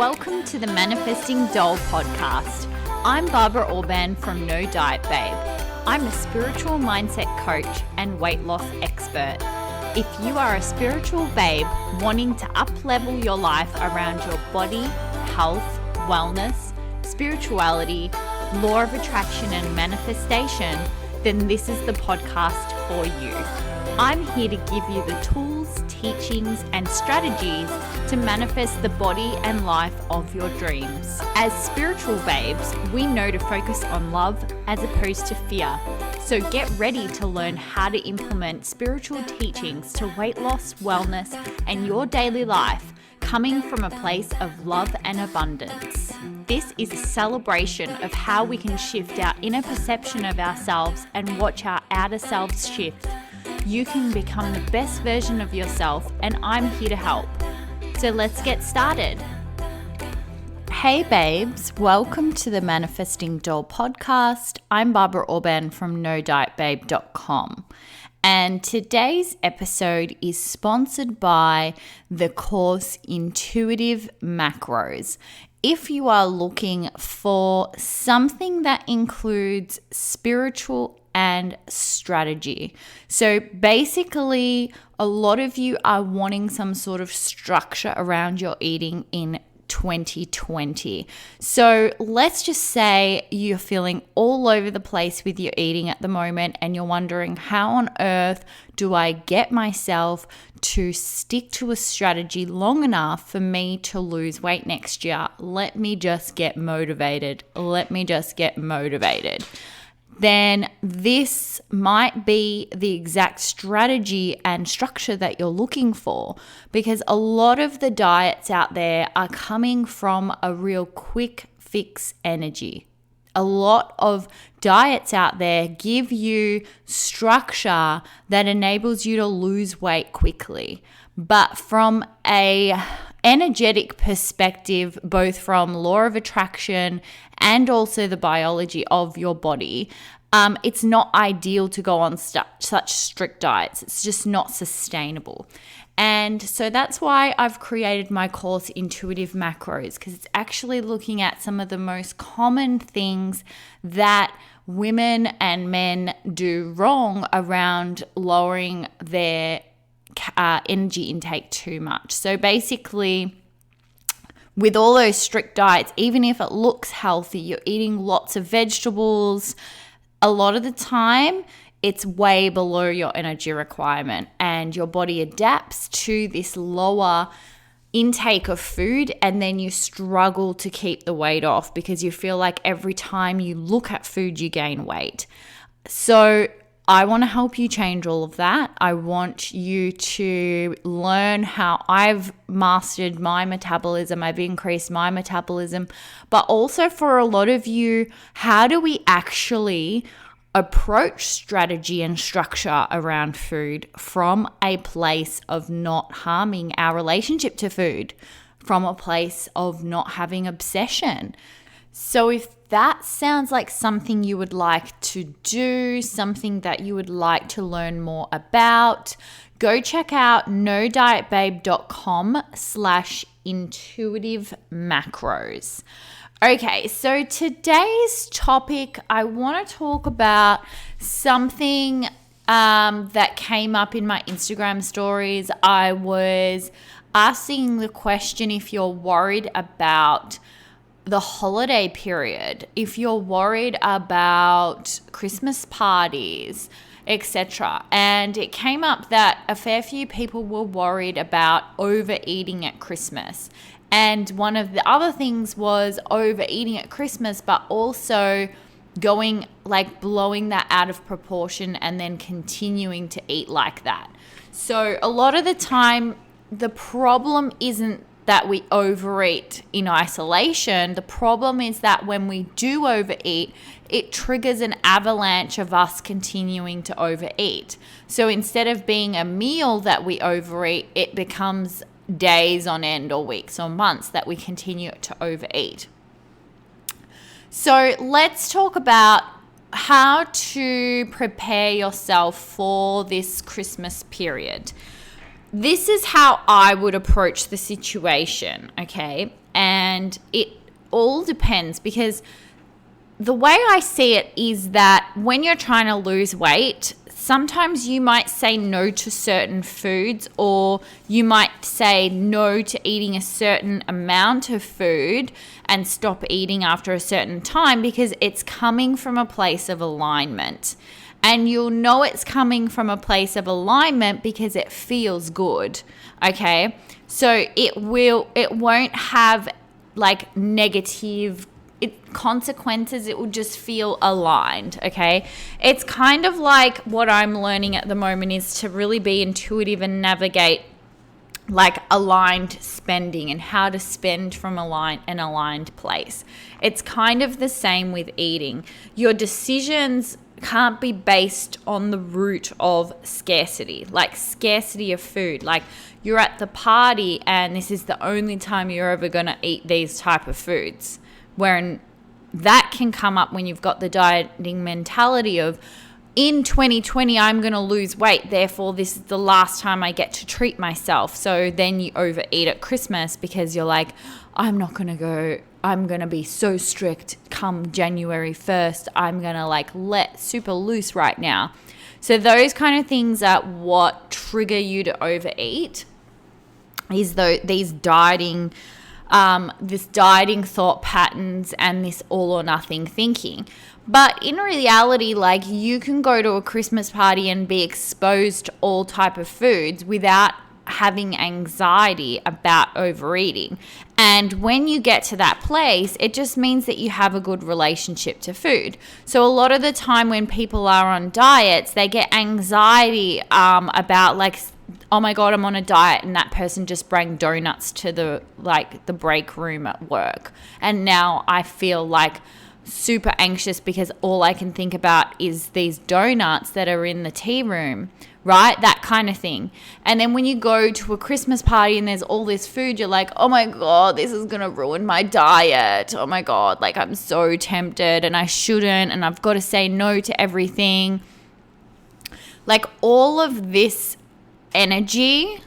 Welcome to the Manifesting Doll podcast. I'm Barbara Orban from No Diet Babe. I'm a spiritual mindset coach and weight loss expert. If you are a spiritual babe wanting to up-level your life around your body, health, wellness, spirituality, law of attraction and manifestation, then this is the podcast for you. I'm here to give you the tools, teachings, and strategies to manifest the body and life of your dreams. As spiritual babes, we know to focus on love as opposed to fear. So get ready to learn how to implement spiritual teachings to weight loss, wellness, and your daily life, coming from a place of love and abundance. This is a celebration of how we can shift our inner perception of ourselves and watch our outer selves shift. You can become the best version of yourself, and I'm here to help. So let's get started. Hey babes, welcome to the Manifesting Doll podcast. I'm Barbara Orban from NoDietBabe.com. And today's episode is sponsored by the course Intuitive Macros. If you are looking for something that includes spiritual and strategy. So basically, a lot of you are wanting some sort of structure around your eating in 2020. So let's just say you're feeling all over the place with your eating at the moment and you're wondering, how on earth do I get myself to stick to a strategy long enough for me to lose weight next year? Let me just get motivated. Then this might be the exact strategy and structure that you're looking for, because a lot of the diets out there are coming from a real quick fix energy. A lot of diets out there give you structure that enables you to lose weight quickly. But from a energetic perspective, both from law of attraction and also the biology of your body, it's not ideal to go on such strict diets. It's just not sustainable. And so that's why I've created my course Intuitive Macros, because it's actually looking at some of the most common things that women and men do wrong around lowering their energy intake too much. So basically, with all those strict diets, even if it looks healthy, you're eating lots of vegetables, a lot of the time it's way below your energy requirement and your body adapts to this lower intake of food, and then you struggle to keep the weight off because you feel like every time you look at food you gain weight. So I want to help you change all of that. I want you to learn how I've mastered my metabolism. I've increased my metabolism. But also for a lot of you, how do we actually approach strategy and structure around food from a place of not harming our relationship to food, from a place of not having obsession? So if that sounds like something you would like to do, something that you would like to learn more about, go check out nodietbabe.com/intuitive macros. Okay, so today's topic, I want to talk about something that came up in my Instagram stories. I was asking the question if you're worried about the holiday period, if you're worried about Christmas parties, etc. And it came up that a fair few people were worried about overeating at Christmas. And one of the other things was overeating at Christmas, but also blowing that out of proportion and then continuing to eat like that. So a lot of the time, the problem isn't that we overeat in isolation. The problem is that when we do overeat, it triggers an avalanche of us continuing to overeat. So instead of being a meal that we overeat, it becomes days on end or weeks or months that we continue to overeat. So let's talk about how to prepare yourself for this Christmas period. This is how I would approach the situation, okay? And And it all depends, because the way I see it is that when you're trying to lose weight, sometimes you might say no to certain foods, or you might say no to eating a certain amount of food and stop eating after a certain time, because it's coming from a place of alignment. And you'll know it's coming from a place of alignment because it feels good, okay? So it won't have like negative consequences. It will just feel aligned, okay? It's kind of like what I'm learning at the moment is to really be intuitive and navigate like aligned spending and how to spend from an aligned place. It's kind of the same with eating. Your decisions can't be based on the root of scarcity, like scarcity of food. Like you're at the party and this is the only time you're ever going to eat these type of foods. Wherein that can come up when you've got the dieting mentality of, in 2020, I'm going to lose weight. Therefore, this is the last time I get to treat myself. So then you overeat at Christmas because you're like, I'm not going to go. I'm going to be so strict come January 1st. I'm going to like let super loose right now. So those kind of things are what trigger you to overeat, is these dieting this dieting thought patterns and this all or nothing thinking. But in reality, like you can go to a Christmas party and be exposed to all type of foods without having anxiety about overeating. And when you get to that place, it just means that you have a good relationship to food. So a lot of the time when people are on diets, they get anxiety about like, oh my God, I'm on a diet and that person just brought donuts to the break room at work. And now I feel like super anxious because all I can think about is these donuts that are in the tea room, right? That kind of thing. And then when you go to a Christmas party and there's all this food, you're like, oh my God, this is going to ruin my diet. Oh my God, like I'm so tempted and I shouldn't, and I've got to say no to everything. Like all of this energy,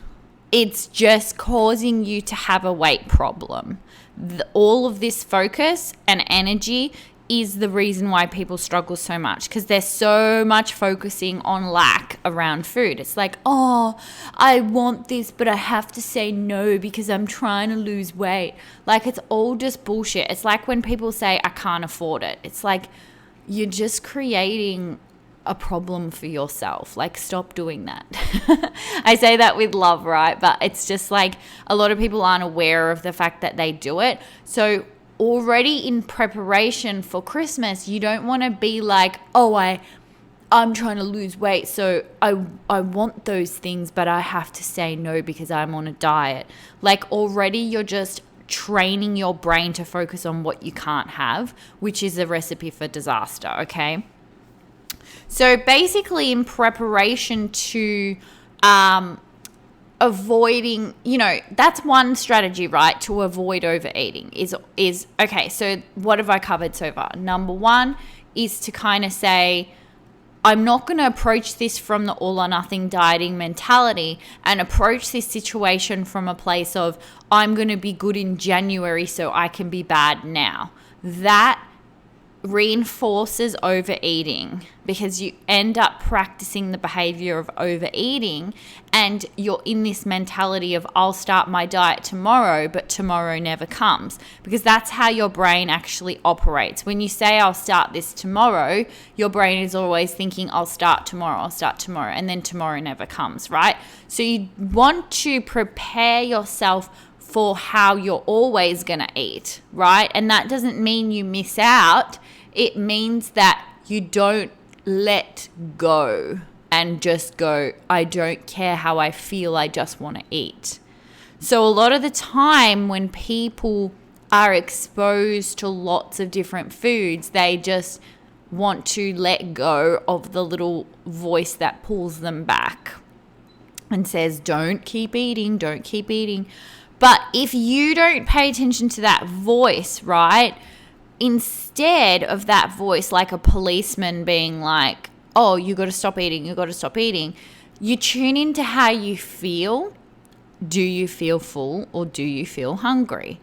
it's just causing you to have a weight problem. All of this focus and energy is the reason why people struggle so much, because they're so much focusing on lack around food. It's like, oh, I want this, but I have to say no because I'm trying to lose weight. Like it's all just bullshit. It's like when people say, I can't afford it. It's like you're just creating a problem for yourself. Like stop doing that. I say that with love, right? But it's just like a lot of people aren't aware of the fact that they do it. So already in preparation for Christmas, you don't want to be like, oh, I'm trying to lose weight, so I want those things, but I have to say no because I'm on a diet. Like already you're just training your brain to focus on what you can't have, which is a recipe for disaster, okay? So basically in preparation to avoiding, that's one strategy, right? To avoid overeating is okay. So what have I covered so far? Number one is to kind of say, I'm not going to approach this from the all or nothing dieting mentality and approach this situation from a place of I'm going to be good in January so I can be bad now. That reinforces overeating because you end up practicing the behavior of overeating, and you're in this mentality of I'll start my diet tomorrow, but tomorrow never comes, because that's how your brain actually operates. When you say I'll start this tomorrow, your brain is always thinking I'll start tomorrow, and then tomorrow never comes, right? So you want to prepare yourself for how you're always going to eat, right? And that doesn't mean you miss out. It means that you don't let go and just go, I don't care how I feel, I just want to eat. So a lot of the time when people are exposed to lots of different foods, they just want to let go of the little voice that pulls them back and says, don't keep eating, don't keep eating. But if you don't pay attention to that voice, right, instead of that voice, like a policeman being like, oh, you got to stop eating, you tune into how you feel. Do you feel full or do you feel hungry?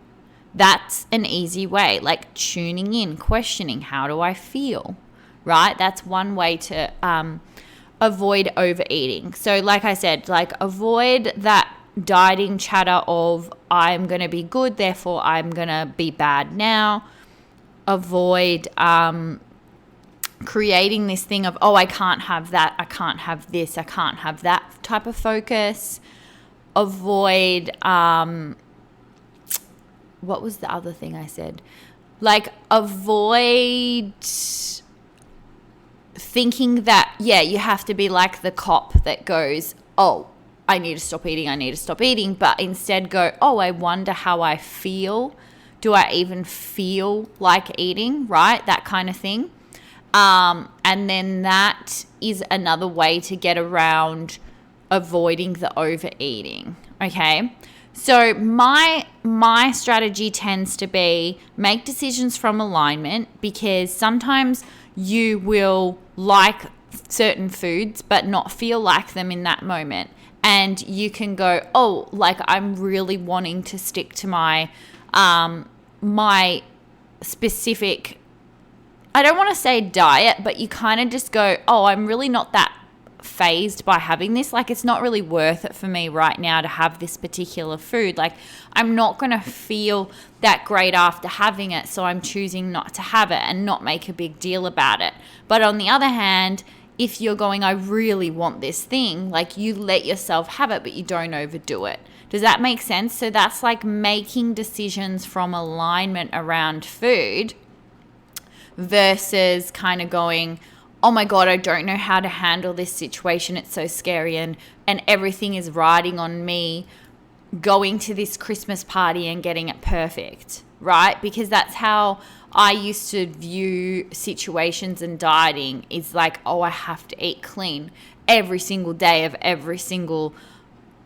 That's an easy way, like tuning in, questioning, how do I feel, right? That's one way to avoid overeating. So like I said, like avoid that dieting chatter of I'm going to be good, therefore I'm going to be bad now. Avoid creating this thing of, oh, I can't have that, I can't have this, I can't have that type of focus. Avoid, what was the other thing I said? Like avoid thinking that, you have to be like the cop that goes, oh, I need to stop eating, but instead go, oh, I wonder how I feel. Do I even feel like eating, right? That kind of thing. And then that is another way to get around avoiding the overeating, okay? So my strategy tends to be make decisions from alignment, because sometimes you will like certain foods but not feel like them in that moment. And you can go, oh, like I'm really wanting to stick to my my specific, I don't want to say diet, but you kind of just go, oh, I'm really not that phased by having this. Like, it's not really worth it for me right now to have this particular food. Like, I'm not going to feel that great after having it, so I'm choosing not to have it and not make a big deal about it. But on the other hand, if you're going, I really want this thing, like you let yourself have it, but you don't overdo it. Does that make sense? So that's like making decisions from alignment around food versus kind of going, oh my God, I don't know how to handle this situation. It's so scary, and everything is riding on me going to this Christmas party and getting it perfect, right? Because that's how I used to view situations and dieting, is like, oh, I have to eat clean every single day of every single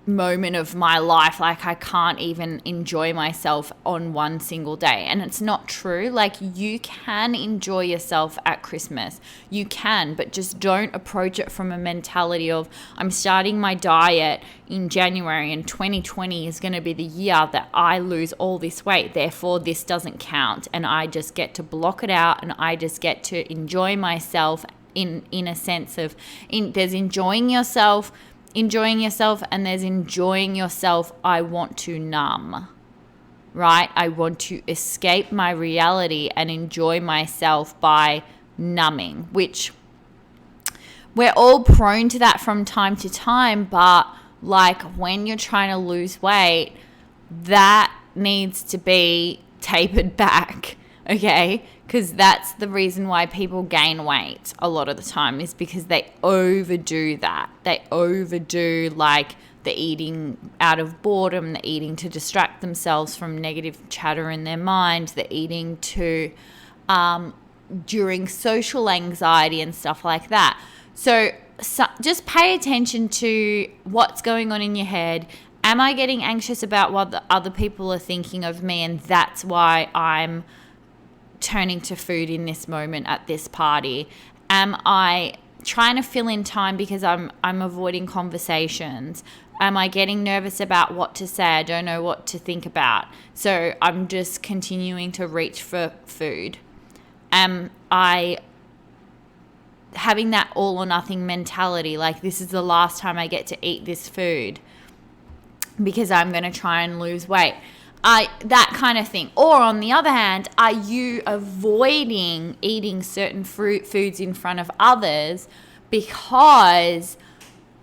moment of my life. Like, I can't even enjoy myself on one single day. And it's not true. Like, you can enjoy yourself at Christmas. You can, but just don't approach it from a mentality of, I'm starting my diet in January and 2020 is going to be the year that I lose all this weight. Therefore, this doesn't count. And I just get to block it out, and I just get to enjoy myself in a sense of, there's enjoying yourself, and there's enjoying yourself. I want to numb, right? I want to escape my reality and enjoy myself by numbing, which we're all prone to that from time to time. But like, when you're trying to lose weight, that needs to be tapered back, okay? Because that's the reason why people gain weight a lot of the time, is because they overdo that. They overdo, like, the eating out of boredom, the eating to distract themselves from negative chatter in their mind, the eating to during social anxiety and stuff like that. So just pay attention to what's going on in your head. Am I getting anxious about what the other people are thinking of me, and that's why I'm turning to food in this moment at this party? Am I trying to fill in time because I'm avoiding conversations? Am I getting nervous about what to say? I don't know what to think about, so I'm just continuing to reach for food. Am I having that all or nothing mentality, like, this is the last time I get to eat this food because I'm going to try and lose weight? That kind of thing. Or on the other hand, are you avoiding eating certain foods in front of others because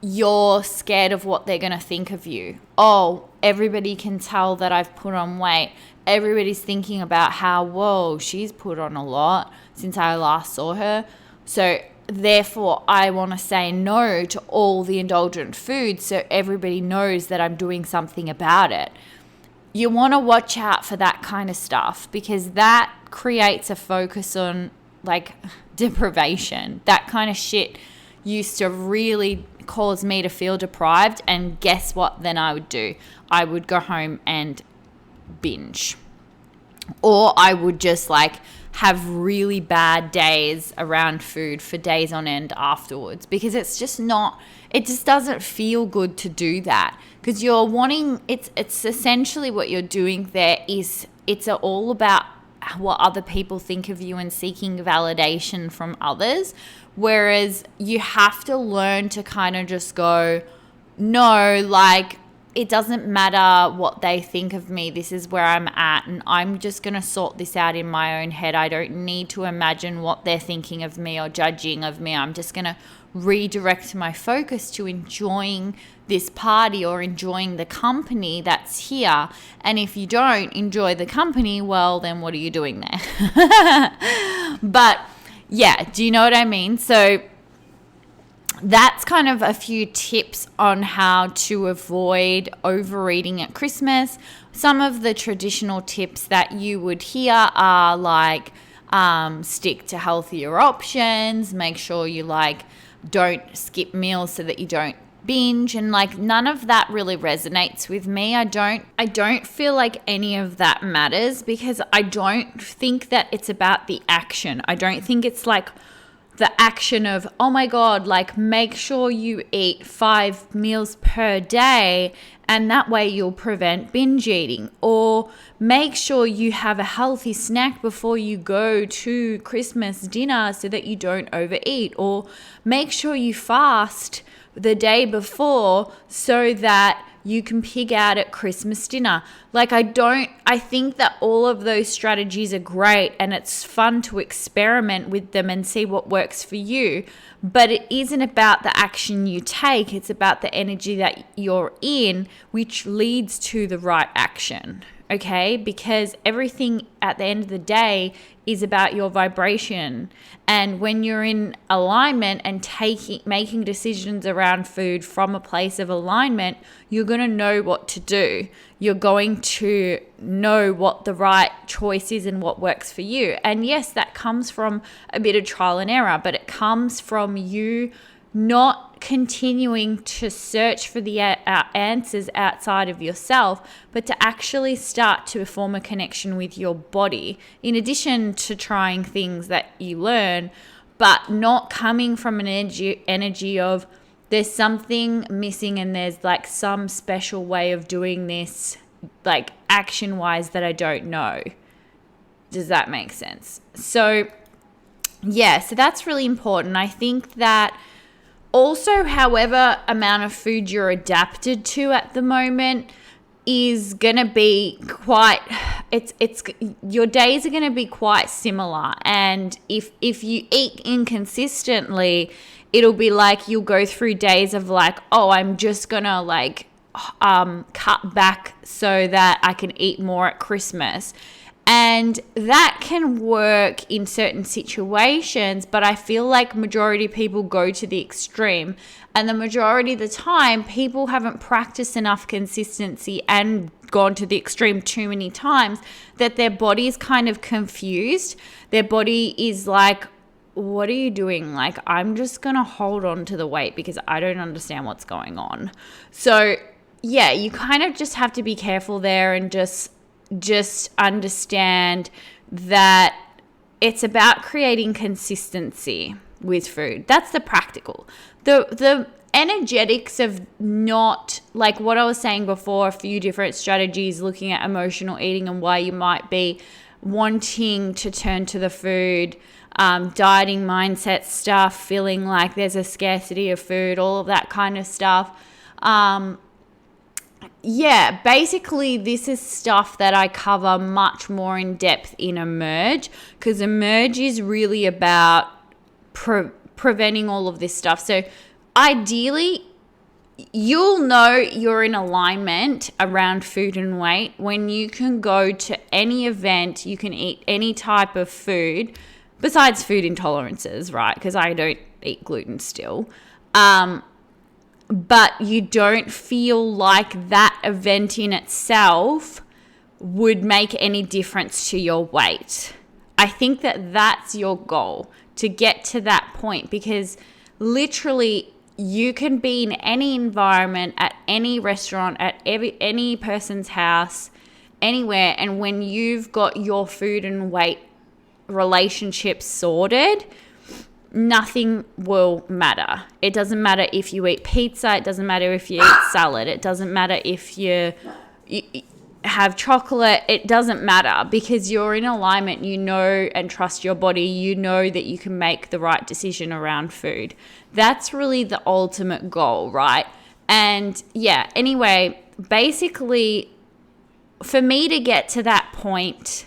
you're scared of what they're going to think of you? Oh, everybody can tell that I've put on weight. Everybody's thinking about how, whoa, she's put on a lot since I last saw her. So therefore, I want to say no to all the indulgent foods so everybody knows that I'm doing something about it. You want to watch out for that kind of stuff, because that creates a focus on, like, deprivation. That kind of shit used to really cause me to feel deprived, and guess what then I would do? I would go home and binge. Or I would just, like, have really bad days around food for days on end afterwards, because it's just not, it just doesn't feel good to do that, because you're wanting, it's essentially what you're doing there is it's all about what other people think of you and seeking validation from others. Whereas you have to learn to kind of just go, no, like, it doesn't matter what they think of me. This is where I'm at, and I'm just going to sort this out in my own head. I don't need to imagine what they're thinking of me or judging of me. I'm just going to redirect my focus to enjoying this party or enjoying the company that's here. And if you don't enjoy the company, well, then what are you doing there? But yeah, do you know what I mean? So that's kind of a few tips on how to avoid overeating at Christmas. Some of the traditional tips that you would hear are like, stick to healthier options, make sure you like don't skip meals so that you don't binge, and like none of that really resonates with me. I don't feel like any of that matters, because I don't think that it's about the action. I don't think it's like the action of, oh my God, like make sure you eat 5 meals per day and that way you'll prevent binge eating, or make sure you have a healthy snack before you go to Christmas dinner so that you don't overeat, or make sure you fast the day before so that you can pig out at Christmas dinner. Like I think that all of those strategies are great and it's fun to experiment with them and see what works for you. But it isn't about the action you take. It's about the energy that you're in, which leads to the right action. Okay? Because everything at the end of the day is about your vibration. And when you're in alignment and making decisions around food from a place of alignment, you're going to know what to do. You're going to know what the right choice is and what works for you. And yes, that comes from a bit of trial and error, but it comes from you not continuing to search for the answers outside of yourself, but to actually start to form a connection with your body, in addition to trying things that you learn, but not coming from an energy of there's something missing and there's like some special way of doing this, like action-wise, that I don't know. Does that make sense? So yeah, so that's really important. I think that also, however amount of food you're adapted to at the moment is going to be your days are going to be quite similar. And if you eat inconsistently, it'll be like you'll go through days of like, oh, I'm just going to like cut back so that I can eat more at Christmas. And that can work in certain situations, but I feel like majority of people go to the extreme. And the majority of the time, people haven't practiced enough consistency and gone to the extreme too many times that their body is kind of confused. Their body is like, what are you doing? Like, I'm just going to hold on to the weight because I don't understand what's going on. So, yeah, you kind of just have to be careful there and just understand that it's about creating consistency with food. That's the practical. The energetics of not, like what I was saying before, a few different strategies looking at emotional eating and why you might be wanting to turn to the food, dieting mindset stuff, feeling like there's a scarcity of food, all of that kind of stuff. Yeah, basically this is stuff that I cover much more in depth in Emerge, because Emerge is really about preventing all of this stuff. So ideally, you'll know you're in alignment around food and weight when you can go to any event, you can eat any type of food, besides food intolerances, right? Because I don't eat gluten still. But you don't feel like that event in itself would make any difference to your weight. I think that that's your goal, to get to that point, because literally you can be in any environment, at any restaurant, at any person's house, anywhere, and when you've got your food and weight relationship sorted, nothing will matter. It doesn't matter if you eat pizza. It doesn't matter if you eat salad. It doesn't matter if have chocolate, it doesn't matter because you're in alignment. You know and trust your body. You know that you can make the right decision around food. That's really the ultimate goal, right? And yeah, anyway, basically, for me to get to that point,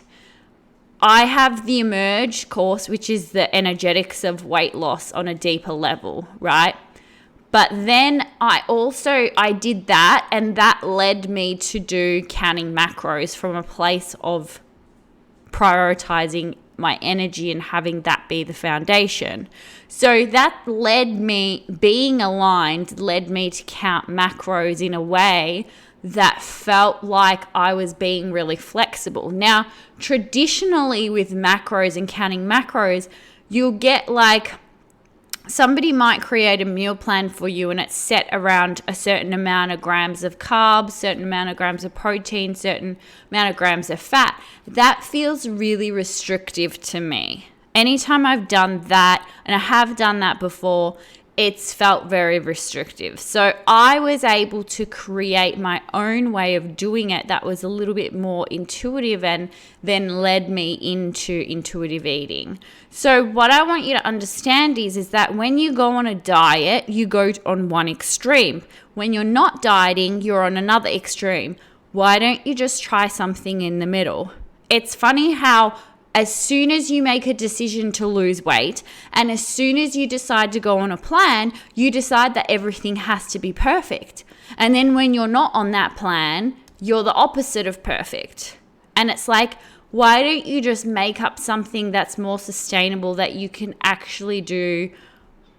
I have the Emerge course, which is the energetics of weight loss on a deeper level, right? But then I did that, and that led me to do counting macros from a place of prioritizing my energy and having that be the foundation. So that led me, being aligned, led me to count macros in a way that felt like I was being really flexible. Now, traditionally with macros and counting macros, you'll get like, somebody might create a meal plan for you and it's set around a certain amount of grams of carbs, certain amount of grams of protein, certain amount of grams of fat. That feels really restrictive to me. Anytime I've done that, and I have done that before, it's felt very restrictive. So I was able to create my own way of doing it that was a little bit more intuitive and then led me into intuitive eating. So what I want you to understand is that when you go on a diet, you go on one extreme. When you're not dieting, you're on another extreme. Why don't you just try something in the middle? It's funny how as soon as you make a decision to lose weight and as soon as you decide to go on a plan, you decide that everything has to be perfect. And then when you're not on that plan, you're the opposite of perfect. And it's like, why don't you just make up something that's more sustainable that you can actually do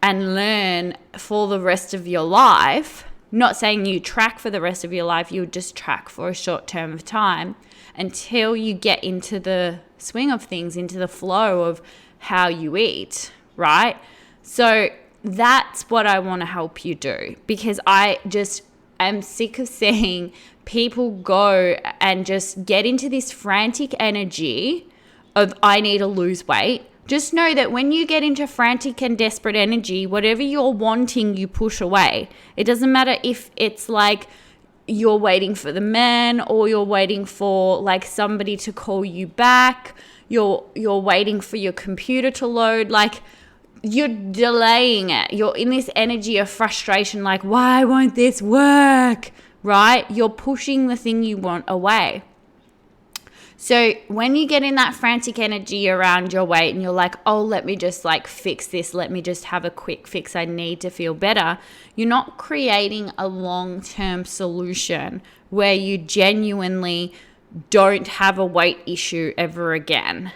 and learn for the rest of your life? Not saying you track for the rest of your life, you would just track for a short term of time until you get into the swing of things, into the flow of how you eat, right? So that's what I want to help you do, because I just am sick of seeing people go and just get into this frantic energy of I need to lose weight. Just know that when you get into frantic and desperate energy, whatever you're wanting, you push away. It doesn't matter if it's like you're waiting for the man or you're waiting for like somebody to call you back. You're waiting for your computer to load. Like, you're delaying it. You're in this energy of frustration, like, why won't this work? Right? You're pushing the thing you want away. So when you get in that frantic energy around your weight and you're like, oh, let me just like fix this. Let me just have a quick fix. I need to feel better. You're not creating a long-term solution where you genuinely don't have a weight issue ever again.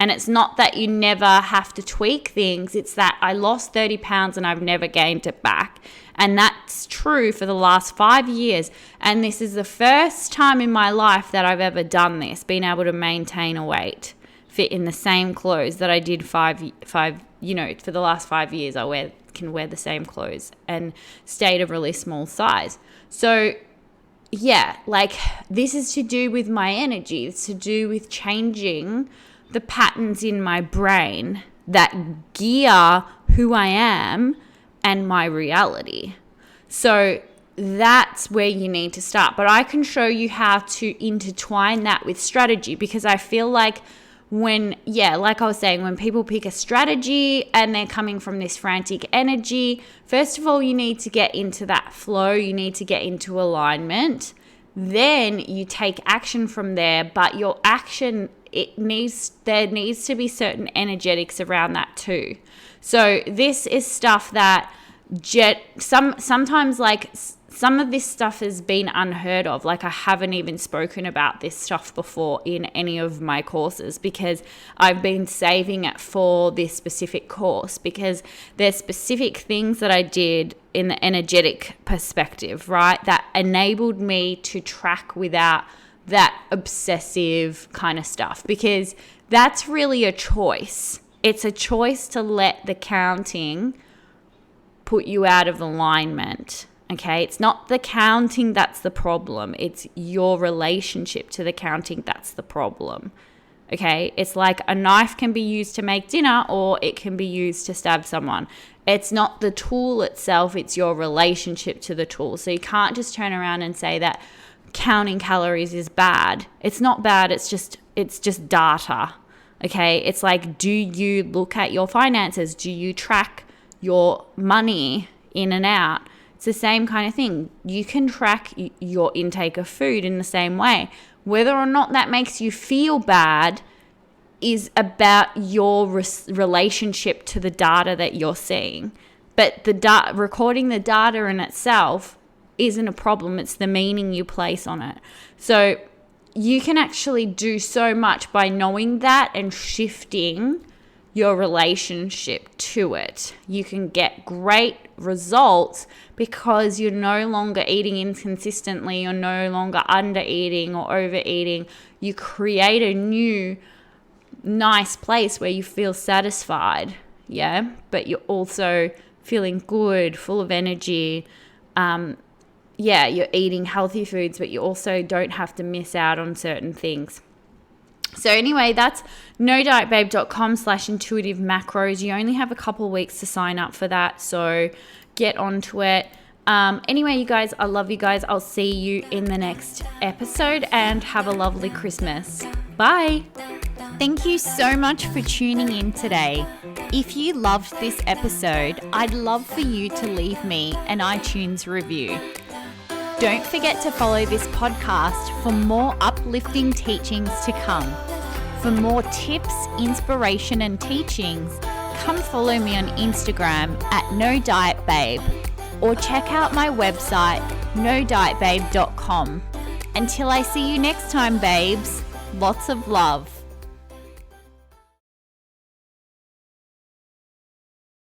And it's not that you never have to tweak things. It's that I lost 30 pounds and I've never gained it back. And that's true for the last 5 years. And this is the first time in my life that I've ever done this, being able to maintain a weight, fit in the same clothes that I did for the last 5 years. I can wear the same clothes and stayed a really small size. So yeah, like, this is to do with my energy. It's to do with changing the patterns in my brain that gear who I am and my reality. So that's where you need to start. But I can show you how to intertwine that with strategy, because I feel like like I was saying, when people pick a strategy and they're coming from this frantic energy, first of all, you need to get into that flow. You need to get into alignment. Then you take action from there, but your action, there needs to be certain energetics around that too. So this is stuff that sometimes like some of this stuff has been unheard of. Like, I haven't even spoken about this stuff before in any of my courses, because I've been saving it for this specific course, because there's specific things that I did in the energetic perspective, right, that enabled me to track without that obsessive kind of stuff, because that's really a choice. It's a choice to let the counting put you out of alignment. Okay, it's not the counting that's the problem. It's your relationship to the counting that's the problem. Okay, it's like a knife can be used to make dinner or it can be used to stab someone. It's not the tool itself, it's your relationship to the tool. So you can't just turn around and say that counting calories is bad. It's not bad. It's just data. Okay. It's like, do you look at your finances? Do you track your money in and out? It's the same kind of thing. You can track your intake of food in the same way. Whether or not that makes you feel bad is about your relationship to the data that you're seeing. But recording the data in itself isn't a problem. It's the meaning you place on it. So you can actually do so much by knowing that and shifting your relationship to it. You can get great results because you're no longer eating inconsistently, you're no longer under eating or overeating. You create a new nice place where you feel satisfied, but you're also feeling good, full of energy. You're eating healthy foods, but you also don't have to miss out on certain things. So anyway, that's nodietbabe.com/intuitive macros. You only have a couple weeks to sign up for that, so get onto it. Anyway, you guys, I love you guys. I'll see you in the next episode, and have a lovely Christmas. Bye. Thank you so much for tuning in today. If you loved this episode, I'd love for you to leave me an iTunes review. Don't forget to follow this podcast for more uplifting teachings to come. For more tips, inspiration, and teachings, come follow me on Instagram at nodietbabe, or check out my website, nodietbabe.com. Until I see you next time, babes, lots of love.